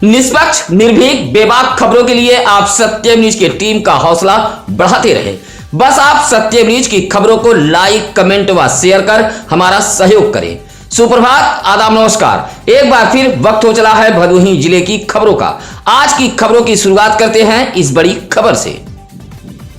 निष्पक्ष, निर्भीक, बेबाक खबरों के लिए आप सत्यम न्यूज की टीम का हौसला बढ़ाते रहे। बस आप सत्यम न्यूज की खबरों को लाइक, कमेंट व शेयर कर हमारा सहयोग करें। सुप्रभात, आदाब, नमस्कार। एक बार फिर वक्त हो चला है भदोही जिले की खबरों का। आज की खबरों की शुरुआत करते हैं इस बड़ी खबर से।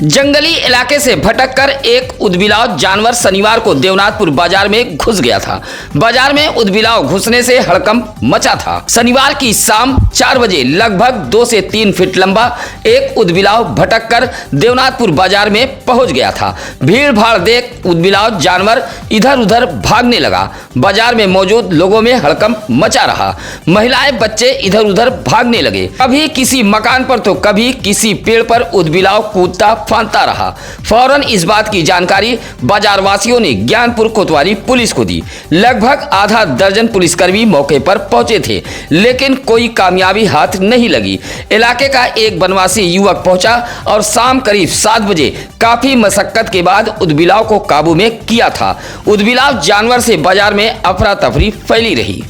जंगली इलाके से भटककर एक उदबिलाव जानवर शनिवार को देवनाथपुर बाजार में घुस गया था। बाजार में उदबिलाव घुसने से हड़कंप मचा था। शनिवार की शाम 4 बजे लगभग 2 से 3 फीट लंबा एक उदबिलाव भटककर देवनाथपुर बाजार में पहुंच गया था। भीड़ भाड़ देख उदबिलाव जानवर इधर उधर भागने लगा। बाजार में मौजूद लोगों में हड़कंप मचा रहा। महिलाएं, बच्चे इधर उधर भागने लगे। कभी किसी मकान पर तो कभी किसी पेड़ पर उदबिलाव कूदता फांदता रहा। फौरन इस बात की जानकारी बाजार वासियों ने ज्ञानपुर कोतवाली पुलिस को दी। लगभग आधा दर्जन पुलिसकर्मी मौके पर पहुंचे थे, लेकिन कोई कामयाबी हाथ नहीं लगी। इलाके का एक वनवासी युवक पहुंचा और शाम करीब 7 बजे काफी मशक्कत के बाद उदबिलाव को काबू में किया था। उदबिलाव जानवर से बाजार में अफरा तफरी फैली रही।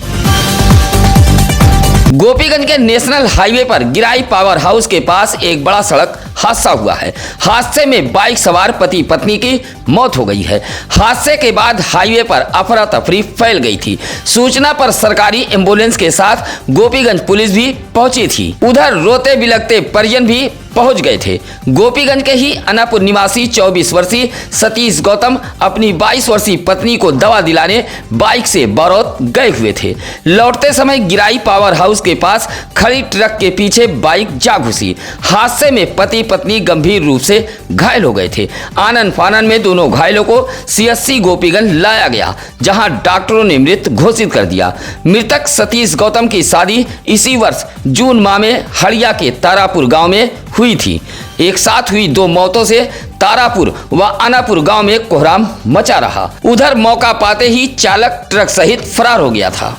गोपीगंज के नेशनल हाईवे पर गिराई पावर हाउस के पास एक बड़ा सड़क हादसा हुआ है। हादसे में बाइक सवार पति पत्नी की मौत हो गई है। हादसे के बाद हाईवे पर अफरा तफरी फैल गई थी। सूचना पर सरकारी एम्बुलेंस के साथ गोपीगंज पुलिस भी पहुंची थी। उधर रोते बिलखते परिजन भी पहुंच गए थे। गोपीगंज के ही अनापुर निवासी 24 वर्षीय सतीश गौतम अपनी 22 वर्षीय पत्नी को दवा दिलाने बाइक से बारोत गए हुए थे। लौटते समय गिराई पावर हाउस के पास खड़ी ट्रक के पीछे बाइक जा घुसी। हादसे में पति पत्नी गंभीर रूप से घायल हो गए थे। आनन फानन में दोनों घायलों को सीएससी गोपीगंज लाया गया, जहां डॉक्टरों ने मृत घोषित कर दिया। मृतक सतीश गौतम की शादी इसी वर्ष जून माह में हड़िया के तारापुर गांव में हुई थी। एक साथ हुई 2 मौतों से तारापुर व अनापुर गांव में कोहराम मचा रहा। उधर मौका पाते ही चालक ट्रक सहित फरार हो गया था।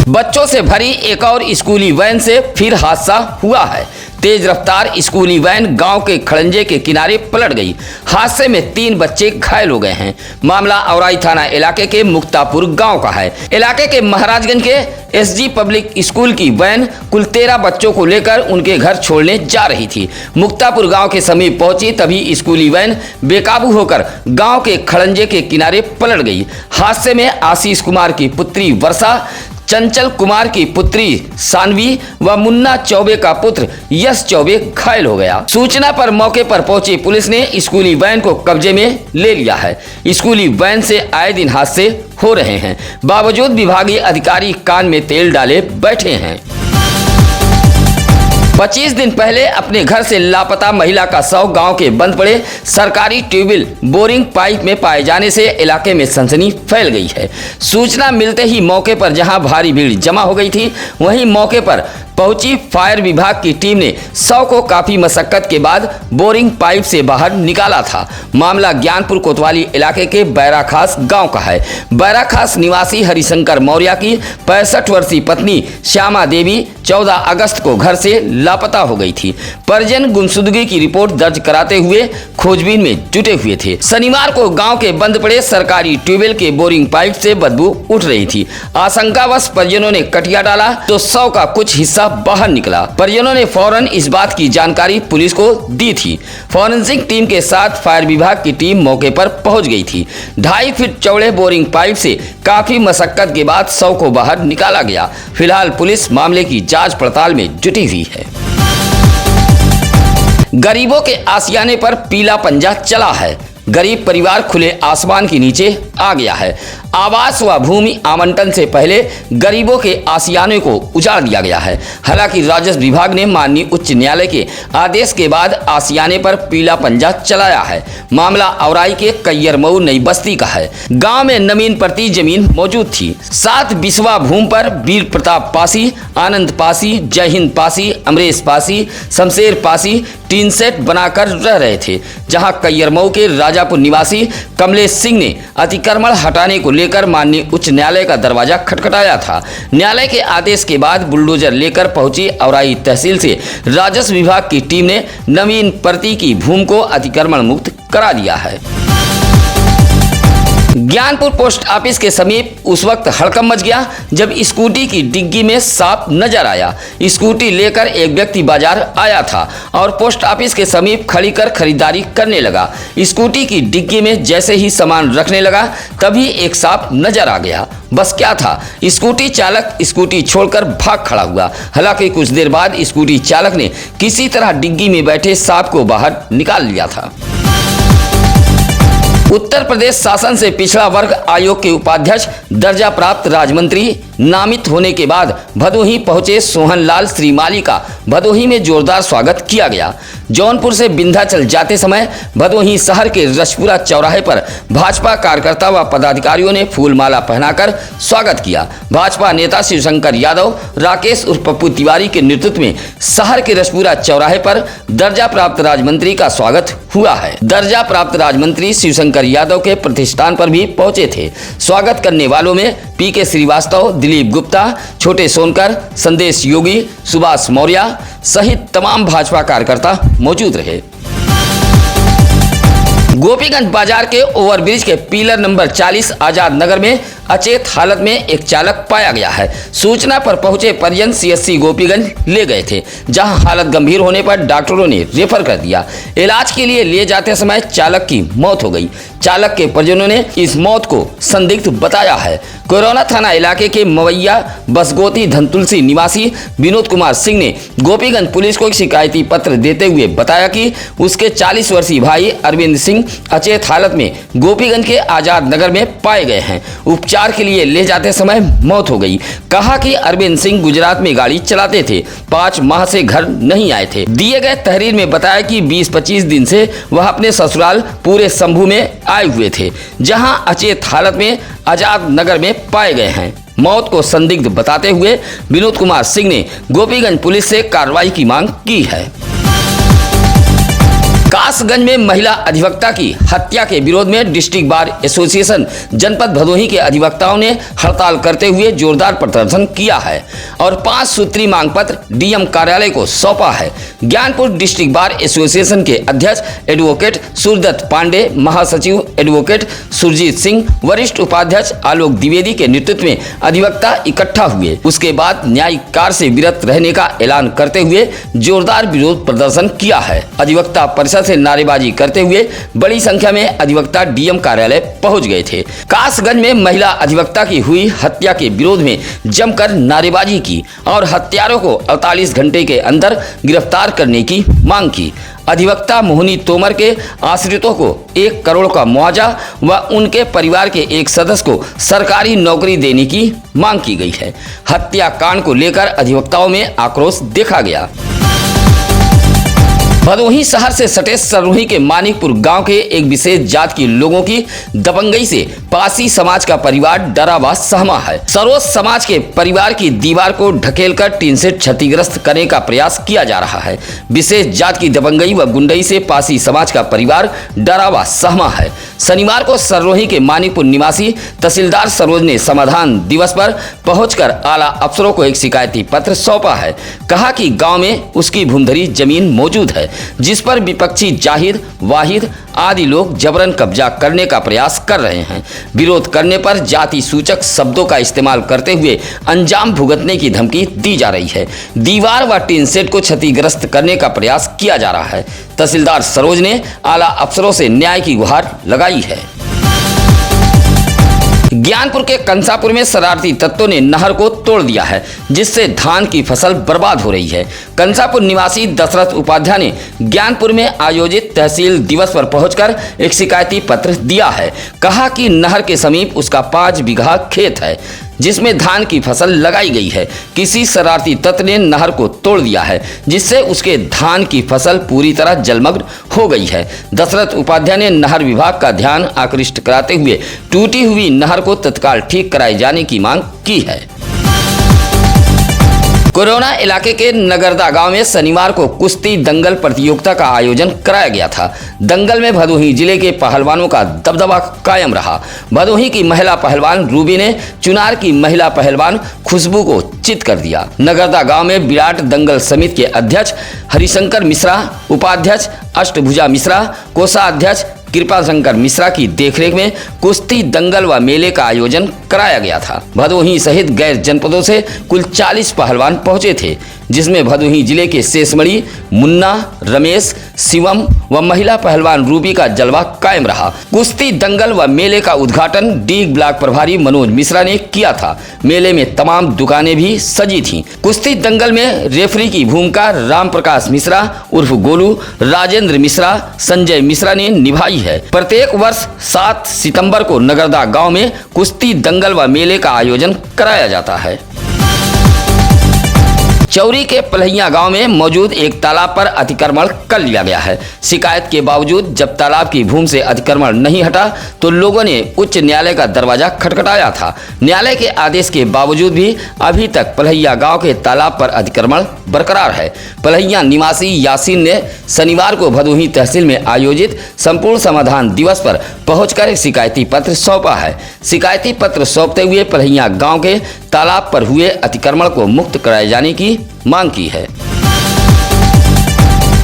बच्चों से भरी एक और स्कूली वैन से फिर हादसा हुआ है। तेज रफ्तार स्कूली वैन गांव के खड़ंजे के किनारे पलट गई। हादसे में 3 बच्चे घायल हो गए हैं। मामला औराई थाना इलाके के मुक्तापुर गांव का है। इलाके के महाराजगंज के एसजी पब्लिक स्कूल की वैन कुल 13 बच्चों को लेकर उनके घर छोड़ने जा रही थी। मुक्तापुर गांव के समीप पहुंची तभी स्कूली वैन बेकाबू होकर गांव के खड़ंजे के किनारे पलट गई। हादसे में आशीष कुमार की पुत्री वर्षा, चंचल कुमार की पुत्री सानवी व मुन्ना चौबे का पुत्र यश चौबे घायल हो गया। सूचना पर मौके पर पहुंची पुलिस ने स्कूली वैन को कब्जे में ले लिया है। स्कूली वैन से आए दिन हादसे हो रहे हैं, बावजूद विभागीय अधिकारी कान में तेल डाले बैठे हैं। 25 दिन पहले अपने घर से लापता महिला का शव गांव के बंद पड़े सरकारी ट्यूबवेल बोरिंग पाइप में पाए जाने से इलाके में सनसनी फैल गई है। सूचना मिलते ही मौके पर जहां भारी भीड़ जमा हो गई थी, वहीं मौके पर पहुंची फायर विभाग की टीम ने शव को काफी मशक्कत के बाद बोरिंग पाइप से बाहर निकाला था। मामला ज्ञानपुर कोतवाली इलाके के बैराखास गांव का है। बैराखास निवासी हरिशंकर मौर्य की 65 वर्षीय पत्नी श्यामा देवी 14 अगस्त को घर से लापता हो गई थी। परिजन गुमशुदगी की रिपोर्ट दर्ज कराते हुए खोजबीन में जुटे हुए थे। शनिवार को गांव के बंद पड़े सरकारी ट्यूबवेल के बोरिंग पाइप से बदबू उठ रही थी। आशंकावश परिजनों ने कटिया डाला तो शव का कुछ हिस्सा बाहर निकला। परिजनों ने फौरन इस बात की जानकारी पुलिस को दी थी। फॉरेंसिक टीम के साथ फायर विभाग की टीम मौके पर पहुंच गई थी। 2.5 फीट चौड़े बोरिंग पाइप से काफी मशक्कत के बाद शव को बाहर निकाला गया। फिलहाल पुलिस मामले की जांच पड़ताल में जुटी हुई है। गरीबों के आशियाने पर पीला पंजा चला है। गरीब परिवार खुले आसमान के नीचे आ गया है। आवास व भूमि आवंटन से पहले गरीबों के आशियाने को उजाड़ दिया गया है। हालांकि राजस्व विभाग ने माननीय उच्च न्यायालय के आदेश के बाद आशियाने पर पीला पंजा चलाया है। मामला औराई के कैयरमऊ नई बस्ती का है। गांव में नमीन प्रति जमीन मौजूद थी। 7 बिस्वा भूमि पर वीर प्रताप पासी, आनंद पासी, जय हिंद पासी, अमरेश पासी, शमशेर पासी टीन सेट बनाकर रह रहे थे, जहां कैयरमऊ के राजापुर निवासी कमलेश सिंह ने अतिक्रमण हटाने को लेकर माननीय उच्च न्यायालय का दरवाजा खटखटाया था। न्यायालय के आदेश के बाद बुलडोजर लेकर पहुंची औराई तहसील से राजस्व विभाग की टीम ने नवीन प्रति की भूमि को अतिक्रमण मुक्त करा दिया है। ज्ञानपुर पोस्ट ऑफिस के समीप उस वक्त हड़कंप मच गया जब स्कूटी की डिग्गी में सांप नजर आया। स्कूटी लेकर एक व्यक्ति बाजार आया था और पोस्ट ऑफिस के समीप खड़ी कर खरीदारी करने लगा। स्कूटी की डिग्गी में जैसे ही सामान रखने लगा तभी एक सांप नजर आ गया। बस क्या था, स्कूटी चालक स्कूटी छोड़कर भाग खड़ा हुआ। हालांकि कुछ देर बाद स्कूटी चालक ने किसी तरह डिग्गी में बैठे सांप को बाहर निकाल लिया था। उत्तर प्रदेश शासन से पिछड़ा वर्ग आयोग के उपाध्यक्ष दर्जा प्राप्त राज्यमंत्री नामित होने के बाद भदोही पहुंचे सोहनलाल श्रीमाली का भदोही में जोरदार स्वागत किया गया। जौनपुर से विंध्याचल जाते समय भदोही शहर के रसपुरा चौराहे पर भाजपा कार्यकर्ता व पदाधिकारियों ने फूलमाला पहनाकर स्वागत किया। भाजपा नेता शिवशंकर यादव राकेश उर्फ पप्पू तिवारी के नेतृत्व में शहर के रसपुरा चौराहे पर दर्जा प्राप्त राज्यमंत्री का स्वागत हुआ है। दर्जा प्राप्त राज्यमंत्री शिवशंकर यादव के प्रतिष्ठान पर भी पहुंचे थे। स्वागत करने वालों में पीके श्रीवास्तव, दिलीप गुप्ता, छोटे सोनकर, संदेश योगी, सुभाष मौर्य सहित तमाम भाजपा कार्यकर्ता मौजूद रहे। गोपीगंज बाजार के ओवरब्रिज के पिलर नंबर 40 आजाद नगर में अचेत हालत में एक चालक पाया गया है। सूचना पर पहुंचे परिजन सीएससी गोपीगंज ले गए थे, जहां हालत गंभीर होने पर डॉक्टरों ने रेफर कर दिया। इलाज के लिए ले जाते समय चालक की मौत हो गई। चालक के परिजनों ने इस मौत को संदिग्ध बताया है। कोरोना थाना इलाके के मवैया बसगोती धनतुलसी निवासी विनोद कुमार सिंह ने गोपीगंज पुलिस को शिकायती पत्र देते हुए बताया कि उसके 40 वर्षीय भाई अरविंद सिंह अचेत हालत में गोपीगंज के आजाद नगर में पाए गए हैं। उपचार के लिए ले जाते समय मौत हो गई। कहा कि अरविंद सिंह गुजरात में गाड़ी चलाते थे, 5 माह से घर नहीं आए थे। दिए गए तहरीर में बताया कि 20-25 दिन से वह अपने ससुराल पूरे शंभू में आए हुए थे, जहां अचेत हालत में आजाद नगर में पाए गए हैं। मौत को संदिग्ध बताते हुए विनोद कुमार सिंह ने गोपीगंज पुलिस से कार्रवाई की मांग की है। कासगंज में महिला अधिवक्ता की हत्या के विरोध में डिस्ट्रिक्ट बार एसोसिएशन जनपद भदोही के अधिवक्ताओं ने हड़ताल करते हुए जोरदार प्रदर्शन किया है और 5 सूत्री मांग पत्र डीएम कार्यालय को सौंपा है। ज्ञानपुर डिस्ट्रिक्ट बार एसोसिएशन के अध्यक्ष एडवोकेट सूर्यदत्त पांडे, महासचिव एडवोकेट सुरजीत सिंह, वरिष्ठ उपाध्यक्ष आलोक द्विवेदी के नेतृत्व में अधिवक्ता इकट्ठा हुए। उसके बाद न्यायिक कार्य से विरत रहने का ऐलान करते हुए जोरदार विरोध प्रदर्शन किया है। अधिवक्ता परिषद से नारेबाजी करते हुए बड़ी संख्या में अधिवक्ता डीएम कार्यालय पहुंच गए थे। कासगंज में महिला अधिवक्ता की हुई हत्या के विरोध में जमकर नारेबाजी की और हत्यारों को 48 घंटे के अंदर गिरफ्तार करने की मांग की। अधिवक्ता मोहिनी तोमर के आश्रितों को 1 करोड़ का मुआवजा व उनके परिवार के एक सदस्य को सरकारी नौकरी देने की मांग की गई है। हत्याकांड को लेकर अधिवक्ताओं में आक्रोश देखा गया। भदोही शहर से सटे सरोही के मानिकपुर गांव के एक विशेष जात के लोगों की दबंगई से पासी समाज का परिवार डरा व सहमा है। सरोज समाज के परिवार की दीवार को ढकेलकर टीन से क्षतिग्रस्त करने का प्रयास किया जा रहा है। विशेष जात की दबंगई व गुंडई से पासी समाज का परिवार डरा व सहमा है। शनिवार को सरोही के मानिकपुर निवासी तहसीलदार सरोज ने समाधान दिवस पर पहुंचकर आला अफसरों को एक शिकायती पत्र सौंपा है। कहा कि गांव में उसकी भूमधरी जमीन मौजूद है, जिस पर विपक्षी जाहिद, वाहिद आदि लोग जबरन कब्जा करने का प्रयास कर रहे हैं। विरोध करने पर जाति सूचक शब्दों का इस्तेमाल करते हुए अंजाम भुगतने की धमकी दी जा रही है। दीवार व टीन सेट को क्षतिग्रस्त करने का प्रयास किया जा रहा है। तहसीलदार सरोज ने आला अफसरों से न्याय की गुहार लगाई है। ज्ञानपुर के कंसापुर में शरारती तत्वों ने नहर को तोड़ दिया है, जिससे धान की फसल बर्बाद हो रही है। कंसापुर निवासी दशरथ उपाध्याय ने ज्ञानपुर में आयोजित तहसील दिवस पर पहुंचकर एक शिकायती पत्र दिया है। कहा कि नहर के समीप उसका 5 बीघा खेत है, जिसमें धान की फसल लगाई गई है। किसी शरारती तत्व ने नहर को तोड़ दिया है, जिससे उसके धान की फसल पूरी तरह जलमग्न हो गई है। दशरथ उपाध्याय ने नहर विभाग का ध्यान आकृष्ट कराते हुए टूटी हुई नहर को तत्काल ठीक कराए जाने की मांग की है। कोरोना इलाके के नगरदा गांव में शनिवार को कुश्ती दंगल प्रतियोगिता का आयोजन कराया गया था। दंगल में भदोही जिले के पहलवानों का दबदबा कायम रहा। भदोही की महिला पहलवान रूबी ने चुनार की महिला पहलवान खुशबू को चित कर दिया। नगरदा गांव में विराट दंगल समिति के अध्यक्ष हरिशंकर मिश्रा, उपाध्यक्ष अष्टभुजा मिश्रा, कोषाध्यक्ष कृपा शंकर मिश्रा की देखरेख में कुश्ती दंगल व मेले का आयोजन कराया गया था। भदोही सहित गैर जनपदों से कुल 40 पहलवान पहुंचे थे, जिसमें भदोही जिले के शेषमणि, मुन्ना, रमेश, शिवम व महिला पहलवान रूबी का जलवा कायम रहा। कुश्ती दंगल व मेले का उद्घाटन डीग ब्लॉक प्रभारी मनोज मिश्रा ने किया था। मेले में तमाम दुकानें भी सजी थीं। कुश्ती दंगल में रेफरी की भूमिका राम प्रकाश मिश्रा उर्फ गोलू, राजेंद्र मिश्रा, संजय मिश्रा ने निभाई है। प्रत्येक वर्ष 7 सितंबर को नगरदा गांव में कुश्ती दंगल व मेले का आयोजन कराया जाता है। चौरी के पलहिया गांव में मौजूद एक तालाब पर अतिक्रमण कर लिया गया है। शिकायत के बावजूद जब तालाब की भूमि से अतिक्रमण नहीं हटा तो लोगों ने उच्च न्यायालय का दरवाजा खटखटाया था। न्यायालय के आदेश के बावजूद भी अभी तक पलहिया गांव के तालाब पर अतिक्रमण बरकरार है। पलहिया निवासी यासीन ने शनिवार को भदोही तहसील में आयोजित संपूर्ण समाधान दिवस पर पहुंचकर एक शिकायती पत्र सौंपा है। शिकायती पत्र सौंपते हुए पलहिया गांव के तालाब पर हुए अतिक्रमण को मुक्त कराए जाने की मांग की है।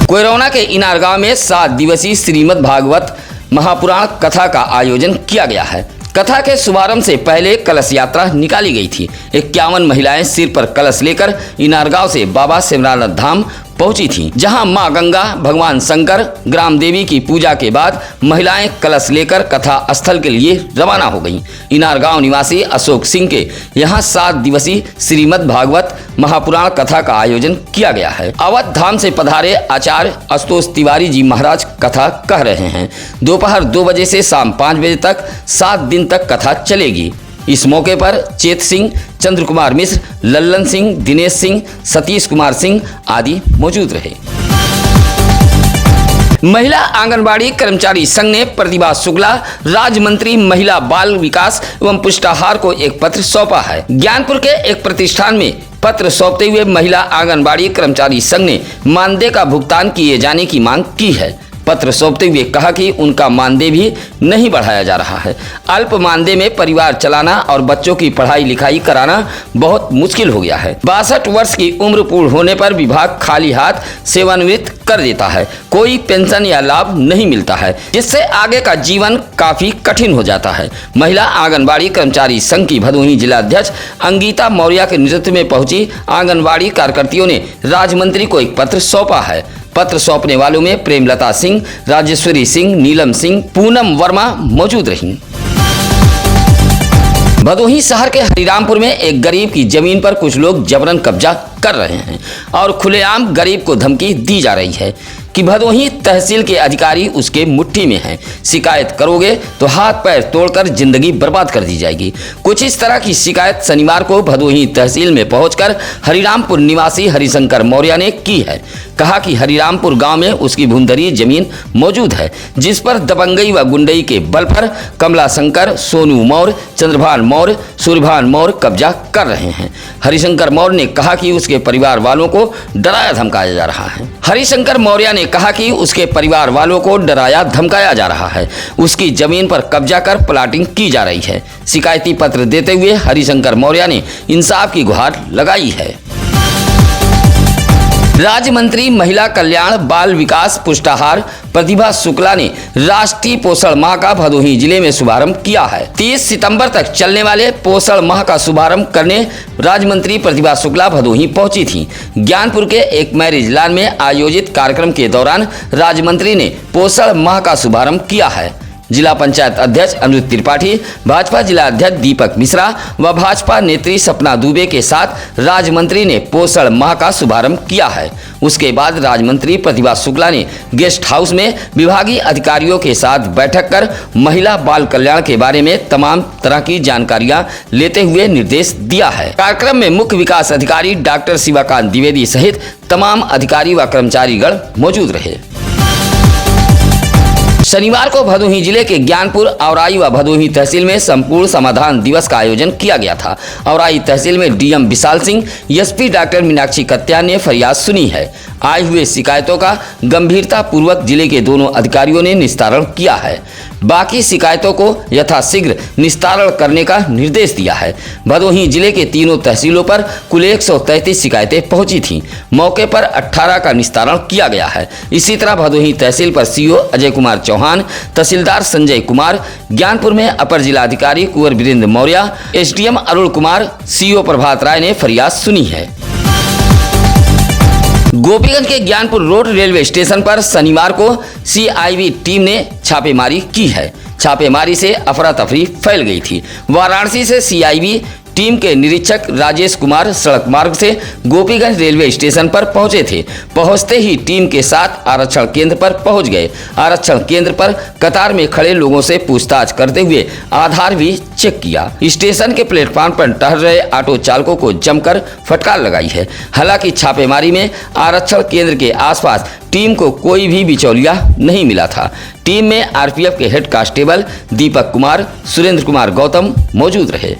कोयरौना के इनार गांव में 7 दिवसीय श्रीमद् भागवत महापुराण कथा का आयोजन किया गया है। कथा के शुभारंभ से पहले कलश यात्रा निकाली गई थी। 51 महिलाएं सिर पर कलश लेकर इनार गांव से बाबा शिवनाथ धाम पहुंची थीं, जहां मां गंगा, भगवान शंकर, ग्राम देवी की पूजा के बाद महिलाएं कलश लेकर कथा स्थल के लिए रवाना हो गईं। इनार गांव निवासी अशोक सिंह के यहां 7 दिवसीय श्रीमद् भागवत महापुराण कथा का आयोजन किया गया है। अवध धाम से पधारे आचार्य आशुतोष तिवारी जी महाराज कथा कह रहे हैं। दोपहर 2 बजे से शाम 5 बजे तक 7 दिन तक कथा चलेगी। इस मौके पर चेत सिंह, चंद्र कुमार मिश्र, लल्लन सिंह, दिनेश सिंह, सतीश कुमार सिंह आदि मौजूद रहे। महिला आंगनबाड़ी कर्मचारी संघ ने प्रतिभा शुक्ला, राज्य मंत्री महिला बाल विकास एवं पुष्टाहार को एक पत्र सौंपा है। ज्ञानपुर के एक प्रतिष्ठान में पत्र सौंपते हुए महिला आंगनबाड़ी कर्मचारी संघ ने मानदेय का भुगतान किए जाने की मांग की है। पत्र सौंपते हुए कहा कि उनका मानदेय भी नहीं बढ़ाया जा रहा है। अल्प मानदेय में परिवार चलाना और बच्चों की पढ़ाई लिखाई कराना बहुत मुश्किल हो गया है। 62 वर्ष की उम्र पूर्ण होने पर विभाग खाली हाथ सेवानिवृत्त कर देता है। कोई पेंशन या लाभ नहीं मिलता है, जिससे आगे का जीवन काफी कठिन हो जाता है। महिला आंगनबाड़ी कर्मचारी संघ की भदोही जिला अध्यक्ष अंगिता मौर्य के नेतृत्व में पहुंची आंगनबाड़ी कार्यकर्तियों ने राज्य मंत्री को एक पत्र सौंपा है। पत्र सौंपने वालों में प्रेमलता सिंह, राजेश्वरी सिंह, नीलम सिंह, पूनम वर्मा मौजूद रहीं। भदोही शहर के हरिरामपुर में एक गरीब की जमीन पर कुछ लोग जबरन कब्जा कर रहे हैं और खुलेआम गरीब को धमकी दी जा रही है कि भदोही तहसील के अधिकारी उसके मुट्ठी में हैं। शिकायत करोगे तो हाथ पैर तोड़कर जिंदगी बर्बाद कर दी जाएगी। कुछ इस तरह की शिकायत शनिवार को भदोही तहसील में पहुंचकर हरिरामपुर निवासी हरिशंकर मौर्य ने की है। कहा कि हरिरामपुर गांव में उसकी भूमधरी जमीन मौजूद है, जिस पर दबंगई व गुंडई के बल पर कमला शंकर, सोनू मौर्य, चंद्रभान मौर्य, सूर्यभान मौर्य कब्जा कर रहे हैं। हरिशंकर मौर्य ने कहा कि उसके परिवार वालों को डराया धमकाया जा रहा है। हरिशंकर मौर्य ने कहा कि उसके परिवार वालों को डराया धमकाया जा रहा है। उसकी जमीन पर कब्जा कर प्लाटिंग की जा रही है। शिकायती पत्र देते हुए हरिशंकर मौर्य ने इंसाफ की गुहार लगाई है। राज्य मंत्री महिला कल्याण बाल विकास पुष्टाहार प्रतिभा शुक्ला ने राष्ट्रीय पोषण माह का भदोही जिले में शुभारंभ किया है। 30 सितंबर तक चलने वाले पोषण माह का शुभारंभ करने राज्य मंत्री प्रतिभा शुक्ला भदोही पहुंची थी। ज्ञानपुर के एक मैरिज लॉन में आयोजित कार्यक्रम के दौरान राज्य मंत्री ने पोषण माह का शुभारंभ किया है। जिला पंचायत अध्यक्ष अमृत त्रिपाठी, भाजपा जिला अध्यक्ष दीपक मिश्रा व भाजपा नेत्री सपना दुबे के साथ राज्य मंत्री ने पोषण माह का शुभारंभ किया है। उसके बाद राज्य मंत्री प्रतिभा शुक्ला ने गेस्ट हाउस में विभागीय अधिकारियों के साथ बैठक कर महिला बाल कल्याण के बारे में तमाम तरह की जानकारियां लेते हुए निर्देश दिया है। कार्यक्रम में मुख्य विकास अधिकारी डॉक्टर शिवाकांत द्विवेदी सहित तमाम अधिकारी व कर्मचारीगण मौजूद रहे। शनिवार को भदोही जिले के ज्ञानपुर, औराई व भदोही तहसील में संपूर्ण समाधान दिवस का आयोजन किया गया था। औराई तहसील में DM Vishal Singh, SP doctor Meenakshi कत्यान ने फरियाद सुनी है। आए हुए शिकायतों का गंभीरता पूर्वक जिले के दोनों अधिकारियों ने निस्तारण किया है। बाकी शिकायतों को यथाशीघ्र निस्तारण करने का निर्देश दिया है। भदोही जिले के तीनों तहसीलों पर कुल 133 शिकायतें पहुंची थीं। मौके पर 18 का निस्तारण किया गया है। इसी तरह भदोही तहसील पर सीओ अजय कुमार चौहान, तहसीलदार संजय कुमार, ज्ञानपुर में अपर जिलाधिकारी कुंवर वीरेंद्र मौर्य, एसडीएम अरुण कुमार, सीओ प्रभात राय ने फरियाद सुनी है। गोपीगंज के ज्ञानपुर रोड रेलवे स्टेशन पर शनिवार को सीआईबी टीम ने छापेमारी की है। छापेमारी से अफरा तफरी फैल गई थी। वाराणसी से सीआईबी टीम के निरीक्षक राजेश कुमार सड़क मार्ग से गोपीगंज रेलवे स्टेशन पर पहुंचे थे। पहुंचते ही टीम के साथ आरक्षण केंद्र पर पहुंच गए। आरक्षण केंद्र पर कतार में खड़े लोगों से पूछताछ करते हुए आधार भी चेक किया। स्टेशन के प्लेटफॉर्म पर टहल रहे ऑटो चालकों को जमकर फटकार लगाई है। हालांकि छापेमारी में आरक्षण केंद्र के आसपास टीम को कोई भी बिचौलिया नहीं मिला था। टीम में आरपीएफ के हेड कांस्टेबल दीपक कुमार, सुरेंद्र कुमार गौतम मौजूद रहे।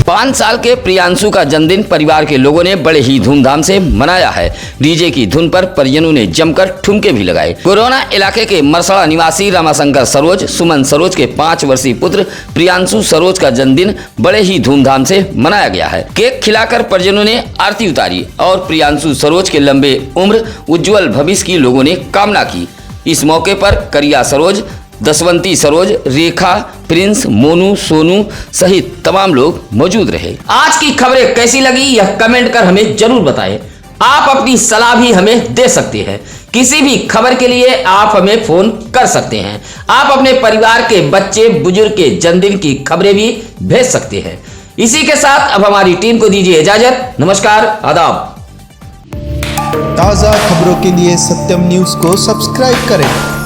5 साल के प्रियांशु का जन्मदिन परिवार के लोगों ने बड़े ही धूमधाम से मनाया है। डीजे की धुन पर परिजनों ने जमकर ठुमके भी लगाए। कोरोना इलाके के मरसड़ा निवासी रामाशंकर सरोज, सुमन सरोज के 5 वर्षीय पुत्र प्रियांशु सरोज का जन्मदिन बड़े ही धूमधाम से मनाया गया है। केक खिलाकर परिजनों ने आरती उतारी और प्रियांशु सरोज के लंबे उम्र, उज्जवल भविष्य की लोगों ने कामना की। इस मौके पर करिया सरोज, दसवंती सरोज, रेखा, प्रिंस, मोनू, सोनू सहित तमाम लोग मौजूद रहे। आज की खबरें कैसी लगी यह कमेंट कर हमें जरूर बताएं। आप अपनी सलाह भी हमें दे सकते हैं। किसी भी खबर के लिए आप हमें फोन कर सकते हैं। आप अपने परिवार के बच्चे बुजुर्ग के जन्मदिन की खबरें भी भेज सकते हैं। इसी के साथ अब हमारी टीम को दीजिए इजाजत। नमस्कार, आदाब। ताज़ा खबरों के लिए सत्यम न्यूज़ को सब्सक्राइब करें